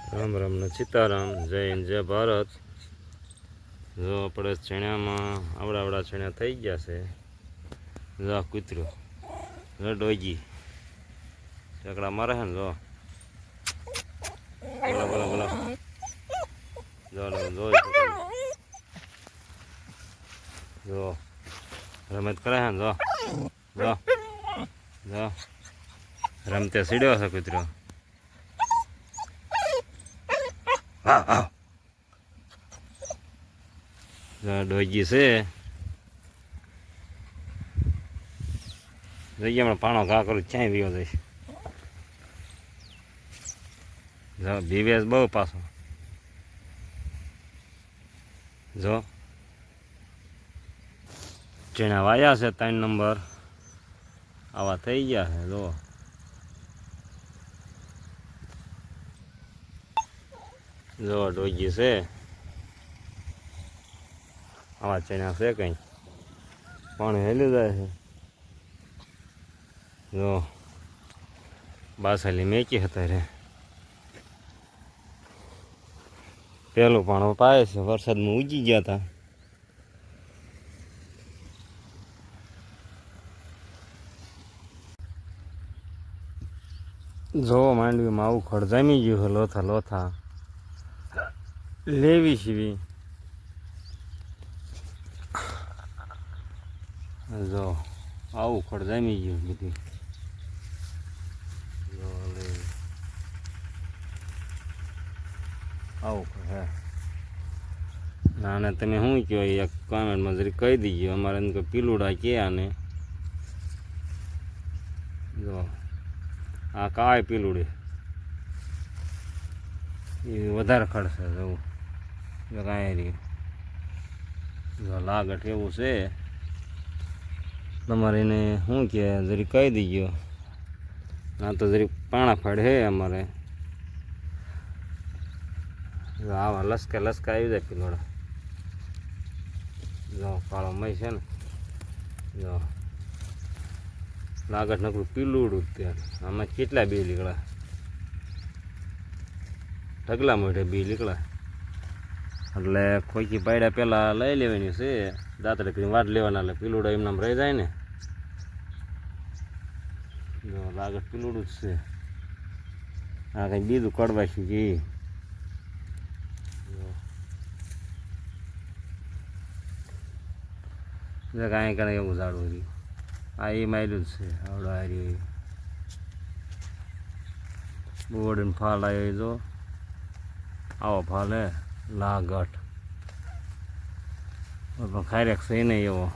રામ રામ ને સીતારામ, જય હિન્દ, જય ભારત. જો આપણે ચણામાં આવડા ચણા થઈ ગયા છે. જો કૂતરો, જો ડોગી ચકડા મારે છે ને, જો બોલા બોલા બોલા, જો જો રમત કરે છે ને, જો જો જો રમતે સીડ્યો છે કૂતરો. ડોગી છે, જોઈએ હમણાં પાણો ઘા કરું ક્યાંય વિયો જઈશ. બીવેસ બહુ પાછો. જો ચણા વાયા છે 3 નંબર આવા થઈ ગયા છે. જો ડોગી છે, આવા ચણા છે કંઈ પાણી હેલી જાય છે. જો બાસલી મેકી હતા રે, પેલું પાણું પાય છે, વરસાદમાં ઉગી ગયા હતા. જો માંડવીમાં આવું ખડ જામી ગયું છે, લોથા લોથા લેવી સીવી. જો આવું ખડ જામી ગયું બધું. આવું હે આને તમે શું કહો એક કોમેન્ટમાં જરી કહી દીજો. અમારે એમ કે પીલુડા કે આને. જો આ કાય પીલુડી એ વધારે ખડશે. જવું જો કાંઈ રહ્યું, જો લાગટ એવું છે. તમારે એને શું કે જરી કહી દીજો. ના તો જરી પાણા ફળ હે અમારે. આવા લસકા લસકા આવી જાય પીલોડા. જો કાળો મય છે ને, જો લાગટ નકરું પીલુડું જ ત્યાં. આમાં કેટલા બી નીકળ્યા, ઢગલા મોઢે બી નીકળ્યા. એટલે ખોઈકી પાડ્યા પહેલાં લઈ લેવાની છે, દાંતડે કરીને વાટ લેવાના. એટલે પીલુડા એમનામ રહી જાય ને. જો લાગટ પીલુડું જ છે. આ કંઈ બીજું કડવાશું કે કાંઈ કાંઈ એવું ઝાડું રહ્યું. આ એ માર્યું જ છે આવડો હાર્યું. બોર્ડ ફાલ આવ્યો. જો આવો ફાલ હે લાગટ પણ ખારેક છે નહીં એવો.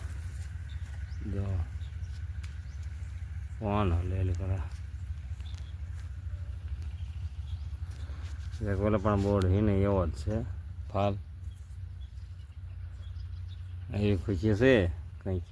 જો કોણ લે કરા બોલે પણ બોર્ડ હી નહીં એવો જ છે ફાલ. એવી ખુશી છે કંઈક.